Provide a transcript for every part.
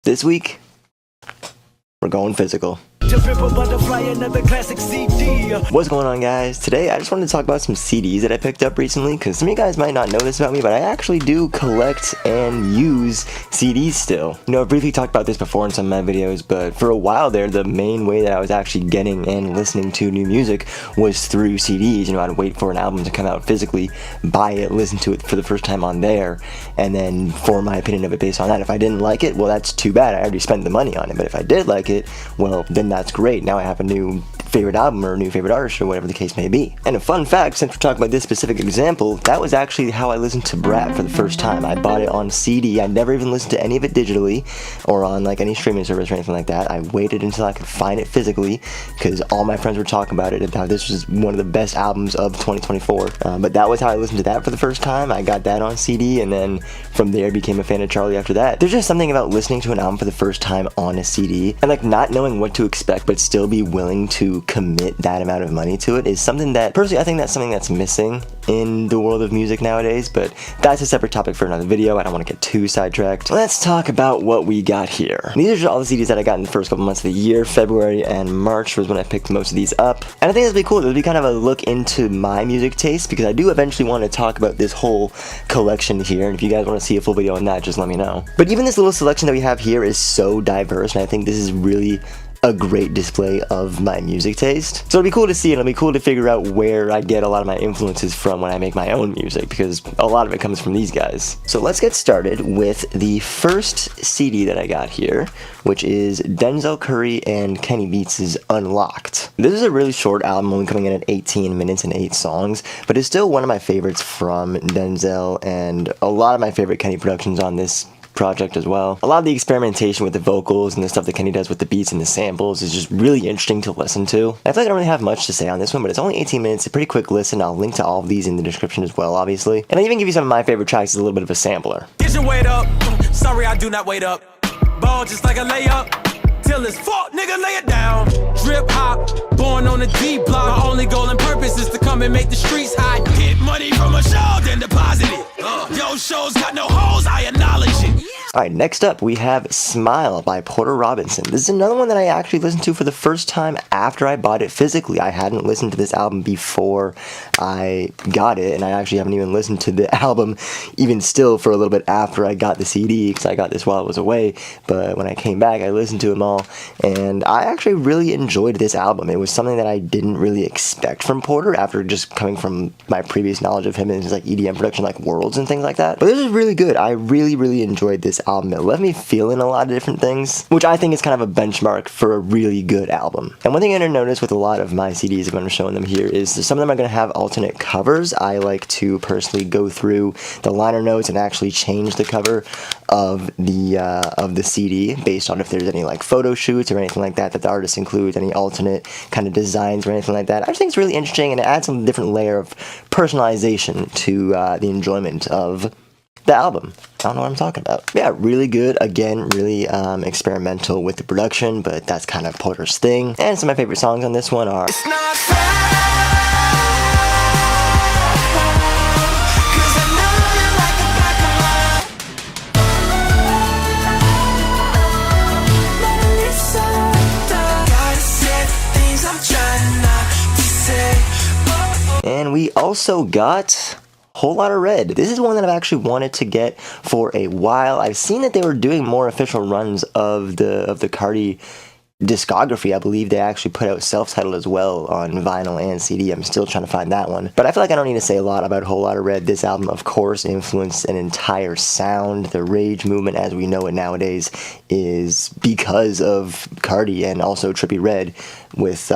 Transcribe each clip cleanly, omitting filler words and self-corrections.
This week, we're going physical. What's going on, guys? Today I just wanted to talk about some CDs that I picked up recently, because some of you guys might not know this about me, but I actually do collect and use CDs still. You know, I've briefly talked about this before in some of my videos, but for a while there, the main way that I was actually getting and listening to new music was through CDs. You know, I'd wait for an album to come out physically, buy it, listen to it for the first time on there, and then form my opinion of it based on that. If I didn't like it, well, that's too bad. I already spent the money on it. But if I did like it, well, then that's great. Now I have a new favorite album or a new favorite artist or whatever the case may be. And a fun fact, since we're talking about this specific example, that was actually how I listened to Brat for the first time. I bought it on CD. I never even listened to any of it digitally or on like any streaming service or anything like that. I waited until I could find it physically because all my friends were talking about it and how this was one of the best albums of 2024. But that was how I listened to that for the first time. I got that on CD, and then from there became a fan of Charlie after that. There's just something about listening to an album for the first time on a CD and like not knowing what to expect but still be willing to commit that amount of money to it is something that, personally, I think that's something that's missing in the world of music nowadays, but that's a separate topic for another video. I don't want to get too sidetracked. Let's talk about what we got here. These are just all the CDs that I got in the first couple months of the year. February and March was when I picked most of these up, and I think it'll be cool. It'll be kind of a look into my music taste, because I do eventually want to talk about this whole collection here, and if you guys want to see a full video on that, just let me know. But even this little selection that we have here is so diverse, and I think this is really a great display of my music taste. So it'll be cool to see, and it'll be cool to figure out where I get a lot of my influences from when I make my own music, because a lot of it comes from these guys. So let's get started with the first CD that I got here, which is Denzel Curry and Kenny Beats' Unlocked. This is a really short album, only coming in at 18 minutes and 8 songs, but it's still one of my favorites from Denzel, and a lot of my favorite Kenny productions on this project as well. A lot of the experimentation with the vocals and the stuff that Kenny does with the beats and the samples is just really interesting to listen to. I feel like I don't really have much to say on this one, but it's only 18 minutes, a pretty quick listen. I'll link to all of these in the description as well, obviously. And I even give you some of my favorite tracks as a little bit of a sampler. Get your weight up. Sorry, I do not wait up. Ball just like a layup. Till it's fault, nigga, lay it down. Drip hop, born on the D block. My only goal and purpose is to come and make the streets hot. Get money from a show, then deposit it. Yo, shows got no holes, I acknowledge it. Alright, next up we have Smile by Porter Robinson. This is another one that I actually listened to for the first time after I bought it physically. I hadn't listened to this album before I got it, and I actually haven't even listened to the album even still for a little bit after I got the CD, because I got this while I was away. But when I came back, I listened to them all, and I actually really enjoyed this album. It was something that I didn't really expect from Porter after just coming from my previous knowledge of him and his like EDM production like Worlds and things like that. But this is really good. I really enjoyed this album. It left me feeling a lot of different things, which I think is kind of a benchmark for a really good album. And one thing I'm going to notice with a lot of my CDs, when I'm showing them here, is some of them are going to have alternate covers. I like to personally go through the liner notes and actually change the cover of the CD based on if there's any like photo shoots or anything like that the artist includes, any alternate kind of designs or anything like that. I just think it's really interesting, and it adds some different layer of personalization to the enjoyment of the album. I don't know what I'm talking about. Yeah, really good. Again, really experimental with the production, but that's kind of Porter's thing. And some of my favorite songs on this one are It's not fair. And we also got Whole Lotta Red. This is one that I've actually wanted to get for a while. I've seen that they were doing more official runs of the Cardi discography. I believe they actually put out self-titled as well on vinyl and CD. I'm still trying to find that one. But I feel like I don't need to say a lot about Whole Lotta Red. This album, of course, influenced an entire sound. The rage movement as we know it nowadays is because of Cardi and also Trippie Redd with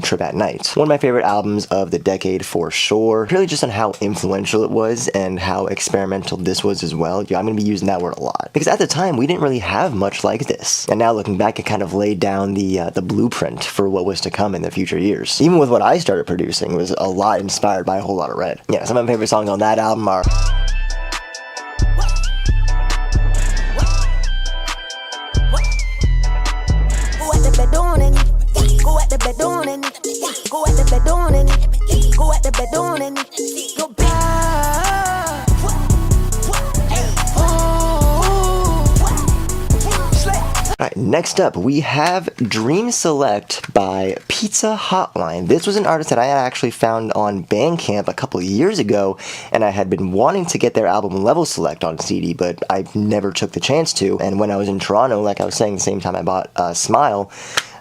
Trip at Night. One of my favorite albums of the decade for sure. Really just on how influential it was and how experimental this was as well. Yeah, I'm going to be using that word a lot. Because at the time, we didn't really have much like this. And now looking back, it kind of laid down the blueprint for what was to come in the future years. Even with what I started producing was a lot inspired by Whole Lotta Red. Yeah, some of my favorite songs on that album are Alright, next up we have Dream Select by Pizza Hotline. This was an artist that I had actually found on Bandcamp a couple of years ago, and I had been wanting to get their album Level Select on CD, but I never took the chance to. And when I was in Toronto, like I was saying, the same time I bought Smile,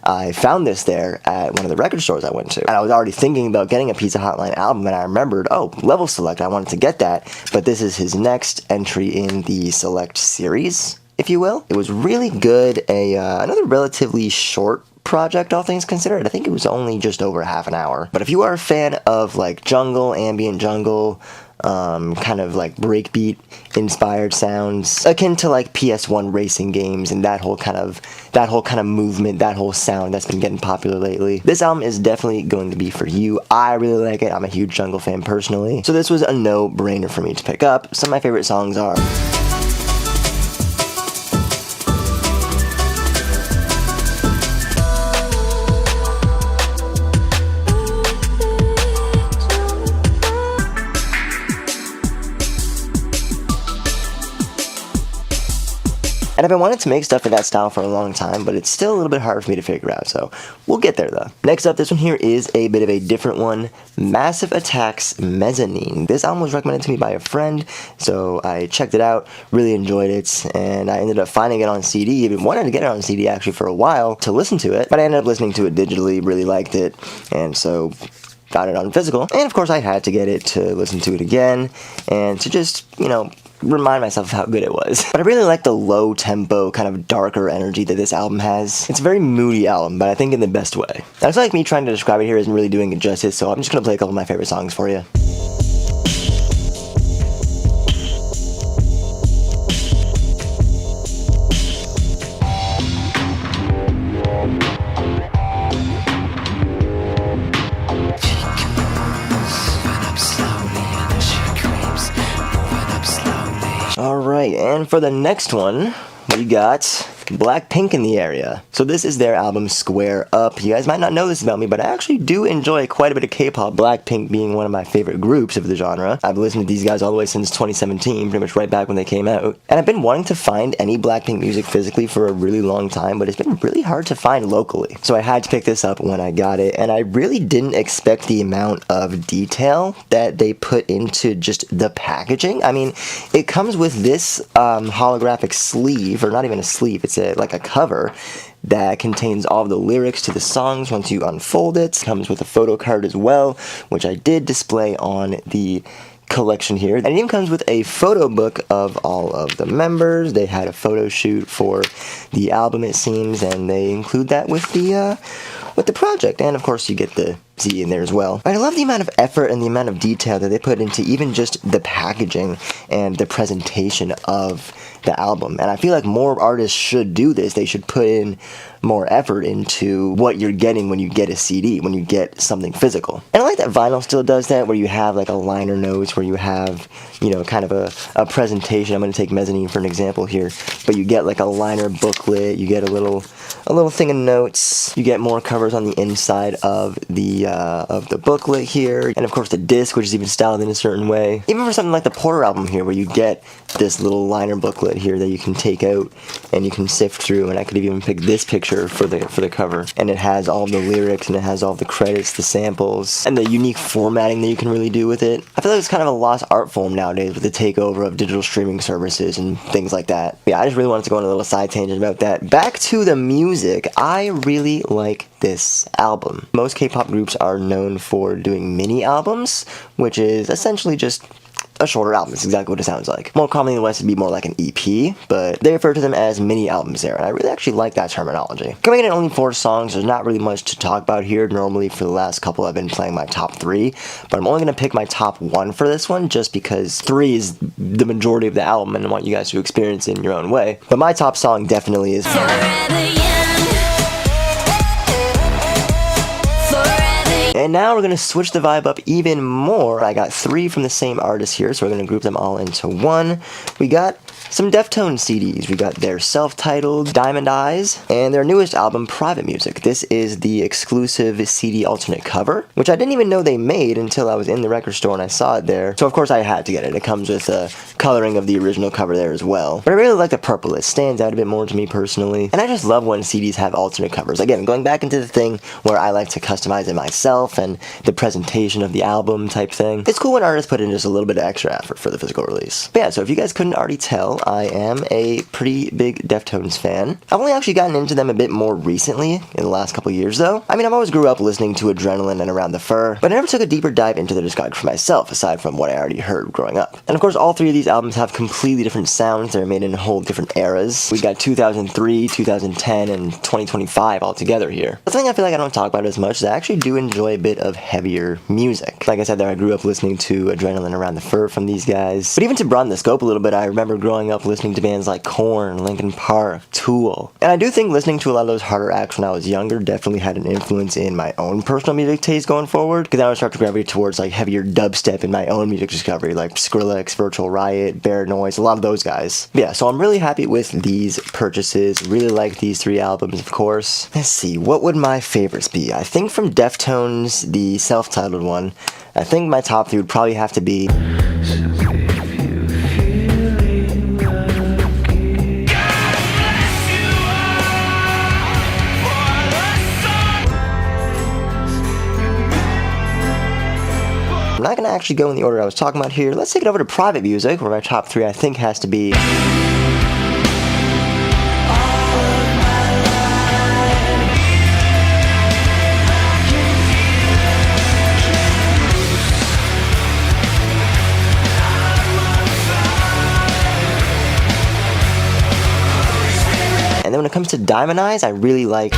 I found this there at one of the record stores I went to. And I was already thinking about getting a Pizza Hotline album, and I remembered, oh, Level Select, I wanted to get that, but this is his next entry in the Select series, if you will. It was really good, another relatively short project, all things considered. I think it was only just over half an hour. But if you are a fan of like jungle, ambient jungle, kind of like breakbeat inspired sounds akin to like PS1 racing games and that whole kind of movement, that whole sound that's been getting popular lately, this album is definitely going to be for you. I really like it. I'm a huge jungle fan personally, so this was a no-brainer for me to pick up. Some of my favorite songs are and I've been wanting to make stuff in that style for a long time, but it's still a little bit hard for me to figure out, so we'll get there though. Next up, this one here is a bit of a different one, Massive Attack's Mezzanine. This album was recommended to me by a friend, so I checked it out, really enjoyed it, and I ended up finding it on CD. I've been wanting to get it on CD actually for a while to listen to it, but I ended up listening to it digitally, really liked it, and so got it on physical. And of course I had to get it to listen to it again, and to just, you know, remind myself of how good it was. But I really like the low tempo, kind of darker energy that this album has. It's a very moody album, but I think in the best way. I feel like me trying to describe it here isn't really doing it justice, so I'm just gonna play a couple of my favorite songs for you. Alright, and for the next one, we got Blackpink in the area. So this is their album Square Up. You guys might not know this about me, but I actually do enjoy quite a bit of K-pop, Blackpink being one of my favorite groups of the genre. I've listened to these guys all the way since 2017, pretty much right back when they came out. And I've been wanting to find any Blackpink music physically for a really long time, but it's been really hard to find locally. So I had to pick this up when I got it, and I really didn't expect the amount of detail that they put into just the packaging. I mean, it comes with this holographic sleeve, or not even a sleeve, it's like a cover that contains all of the lyrics to the songs once you unfold it. It comes with a photo card as well, which I did display on the collection here. And it even comes with a photo book of all of the members. They had a photo shoot for the album, it seems, and they include that with the project. And of course you get the CD in there as well. But I love the amount of effort and the amount of detail that they put into even just the packaging and the presentation of the album. And I feel like more artists should do this. They should put in more effort into what you're getting when you get a CD, when you get something physical. And I like that vinyl still does that, where you have like a liner notes, where you have, you know, kind of a presentation. I'm going to take Mezzanine for an example here, but you get like a liner booklet, you get a little thing of notes, you get more covers on the inside of the booklet here, and of course the disc, which is even styled in a certain way. Even for something like the Porter album here, where you get this little liner booklet here that you can take out and you can sift through, and I could even pick this picture for the cover, and it has all the lyrics and it has all the credits, the samples, and the unique formatting that you can really do with it. I feel like it's kind of a lost art form nowadays with the takeover of digital streaming services and things like that. But yeah, I just really wanted to go on a little side tangent about that. Back to the music, I really like this album. Most K-pop groups are known for doing mini albums, which is essentially just a shorter album. It's exactly what it sounds like. More commonly in the West, it'd be more like an EP, but they refer to them as mini albums there, and I really actually like that terminology. Coming in at only 4 songs, there's not really much to talk about here. Normally for the last couple I've been playing my top 3, but I'm only going to pick my top 1 for this one, just because 3 is the majority of the album, and I want you guys to experience it in your own way. But my top song definitely is Forever Young. Forever And now we're going to switch the vibe up even more. I got 3 from the same artist here, so we're going to group them all into one. We got some Deftones CDs. We got their self-titled Diamond Eyes and their newest album, Private Music. This is the exclusive CD alternate cover, which I didn't even know they made until I was in the record store and I saw it there. So of course I had to get it. It comes with a coloring of the original cover there as well. But I really like the purple. It stands out a bit more to me personally. And I just love when CDs have alternate covers. Again, going back into the thing where I like to customize it myself and the presentation of the album type thing. It's cool when artists put in just a little bit of extra effort for the physical release. But yeah, so if you guys couldn't already tell, I am a pretty big Deftones fan. I've only actually gotten into them a bit more recently, in the last couple years though. I mean, I've always grew up listening to Adrenaline and Around the Fur, but I never took a deeper dive into their discography for myself, aside from what I already heard growing up. And of course, all 3 of these albums have completely different sounds. They're made in whole different eras. We got 2003, 2010, and 2025 all together here. The thing I feel like I don't talk about as much is I actually do enjoy a bit of heavier music. Like I said there, I grew up listening to Adrenaline Around the Fur from these guys. But even to broaden the scope a little bit, I remember growing up listening to bands like Korn, Linkin Park, Tool. And I do think listening to a lot of those harder acts when I was younger definitely had an influence in my own personal music taste going forward, because I would start to gravitate towards like heavier dubstep in my own music discovery, like Skrillex, Virtual Riot, Bear Noise, a lot of those guys. But yeah, so I'm really happy with these purchases. Really like these 3 albums, of course. Let's see, what would my favorites be? I think from Deftones, the self-titled one, I think my top 3 would probably have to be I'm not going to actually go in the order I was talking about here. Let's take it over to Private Music, where my top 3 I think has to be And then when it comes to Diamond Eyes, I really like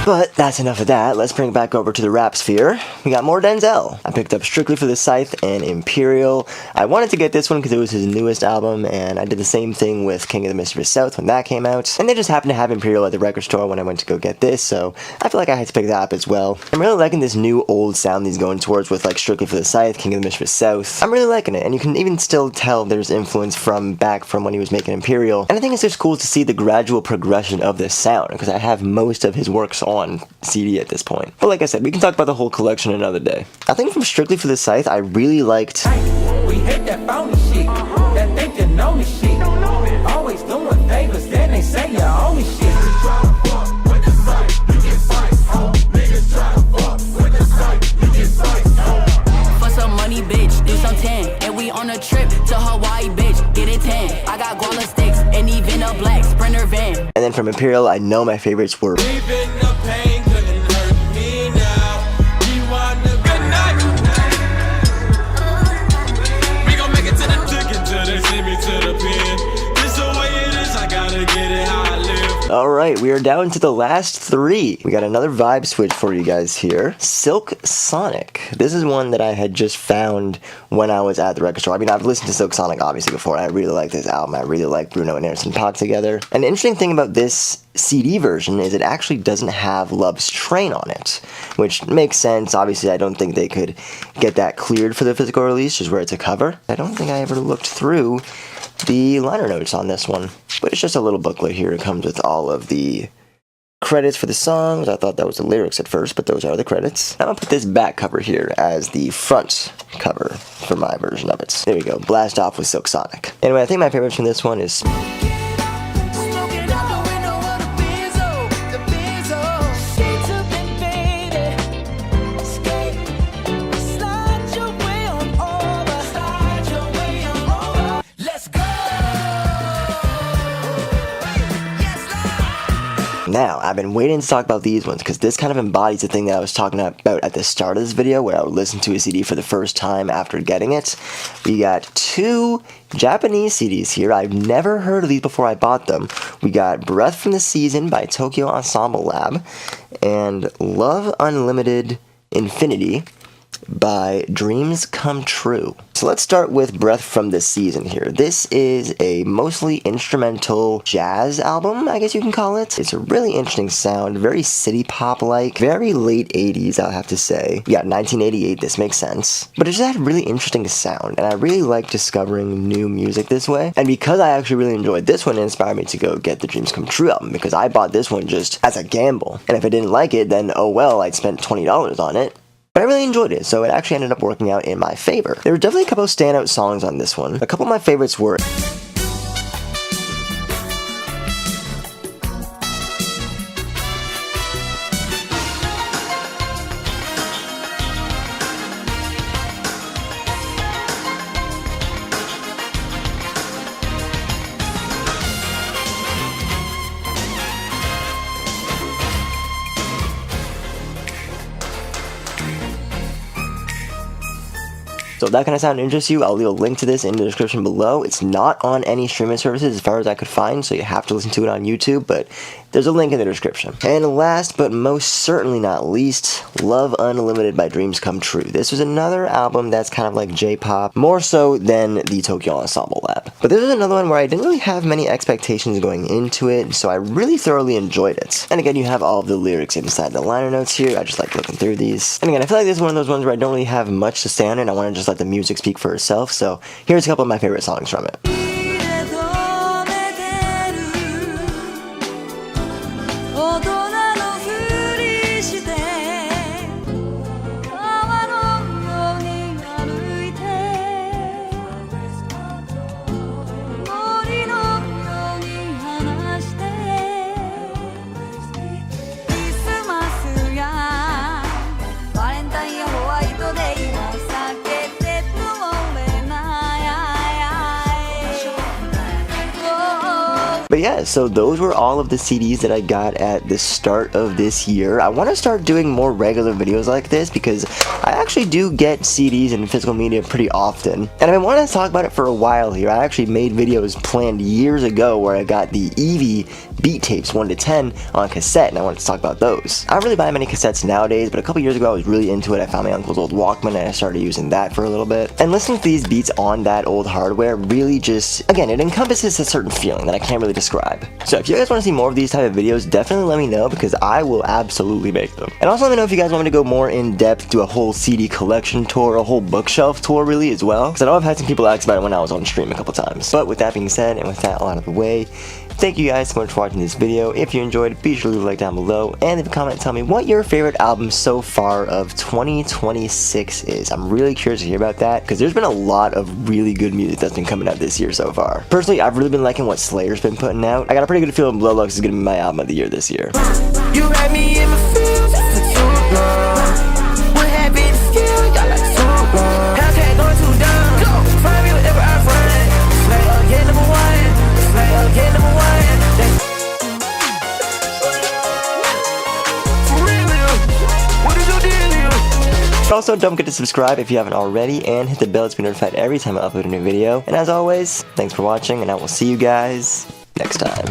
But that's enough of that. Let's bring it back over to the rap sphere. We got more Denzel. I picked up Strictly for the Scythe and Imperial. I wanted to get this one because it was his newest album, and I did the same thing with King of the Mischievous South when that came out. And they just happened to have Imperial at the record store when I went to go get this, so I feel like I had to pick that up as well. I'm really liking this new old sound he's going towards with like Strictly for the Scythe, King of the Mischievous South. I'm really liking it, and you can even still tell there's influence from back from when he was making Imperial. And I think it's just cool to see the gradual progression of this sound, because I have most of his works on CD at this point. But like I said, we can talk about the whole collection another day. I think from Strictly for the Scythe, I really liked We hate that phony shit, that think you know me shit. Always doing favors, then they say you owe me shit. For some money, bitch, do some 10. And we on a trip to Hawaii, bitch, get it 10. I got guala sticks and even a black Sprinter van. And then from Imperial, I know my favorites were Alright, we are down to the last 3. We got another vibe switch for you guys here. Silk Sonic. This is one that I had just found when I was at the record store. I mean, I've listened to Silk Sonic obviously before. I really like this album. I really like Bruno and Anderson .Paak together. And the interesting thing about this CD version is it actually doesn't have Love's Train on it, which makes sense. Obviously, I don't think they could get that cleared for the physical release, just where it's a cover. I don't think I ever looked through the liner notes on this one, but it's just a little booklet here. It comes with all of the credits for the songs. I thought that was the lyrics at first, but those are the credits. I'm gonna put this back cover here as the front cover for my version of it. There we go, blast off with Silk Sonic. Anyway, I think my favorite from this one is Now, I've been waiting to talk about these ones because this kind of embodies the thing that I was talking about at the start of this video, where I would listen to a CD for the first time after getting it. We got 2 Japanese CDs here. I've never heard of these before I bought them. We got Breath from the Season by Tokyo Ensemble Lab and Love Unlimited Infinity by Dreams Come True. So let's start with Breath from the Season here. This is a mostly instrumental jazz album, I guess you can call it. It's a really interesting sound, very city pop-like, very late 80s, I'll have to say. Yeah, 1988, this makes sense. But it just had a really interesting sound, and I really like discovering new music this way. And because I actually really enjoyed this one, it inspired me to go get the Dreams Come True album, because I bought this one just as a gamble. And if I didn't like it, then oh well, I'd spent $20 on it. But I really enjoyed it, so it actually ended up working out in my favor. There were definitely a couple of standout songs on this one. A couple of my favorites were So if that kind of sound interests you, I'll leave a link to this in the description below. It's not on any streaming services as far as I could find, so you have to listen to it on YouTube, but there's a link in the description. And last but most certainly not least, Love Unlimited by Dreams Come True. This was another album that's kind of like J-pop, more so than the Tokyo Ensemble Lab. But this was another one where I didn't really have many expectations going into it, so I really thoroughly enjoyed it. And again, you have all of the lyrics inside the liner notes here. I just like looking through these. And again, I feel like this is one of those ones where I don't really have much to say on it. I want to just let the music speak for itself, so here's a couple of my favorite songs from it. But yeah, so those were all of the CDs that I got at the start of this year. I want to start doing more regular videos like this because I actually do get CDs and physical media pretty often. And I've been wanting to talk about it for a while here. I actually made videos planned years ago where I got the Eevee beat tapes 1 to 10 on cassette, and I wanted to talk about those. I don't really buy many cassettes nowadays, but a couple years ago I was really into it. I found my uncle's old Walkman and I started using that for a little bit. And listening to these beats on that old hardware really just, again, it encompasses a certain feeling that I can't really describe. So if you guys want to see more of these type of videos, definitely let me know because I will absolutely make them. And also let me know if you guys want me to go more in depth, do a whole CD collection tour, a whole bookshelf tour really as well, because I know I've had some people ask about it when I was on stream a couple times. But with that being said, and with that all out of the way, thank you guys so much for watching this video. If you enjoyed, be sure to leave a like down below and leave a comment and tell me what your favorite album so far of 2026 is. I'm really curious to hear about that because there's been a lot of really good music that's been coming out this year so far. Personally, I've really been liking what Slayer's been putting out. I got a pretty good feeling Blow Lux is going to be my album of the year this year. You had me in my feels for too long. What happened still? Y'all like too long. Hashtag going too dumb. Go find me whatever I find. Slay again number one. Slay again number one. What is your deal? Also, don't forget to subscribe if you haven't already and hit the bell to be notified every time I upload a new video. And as always, thanks for watching and I will see you guys next time.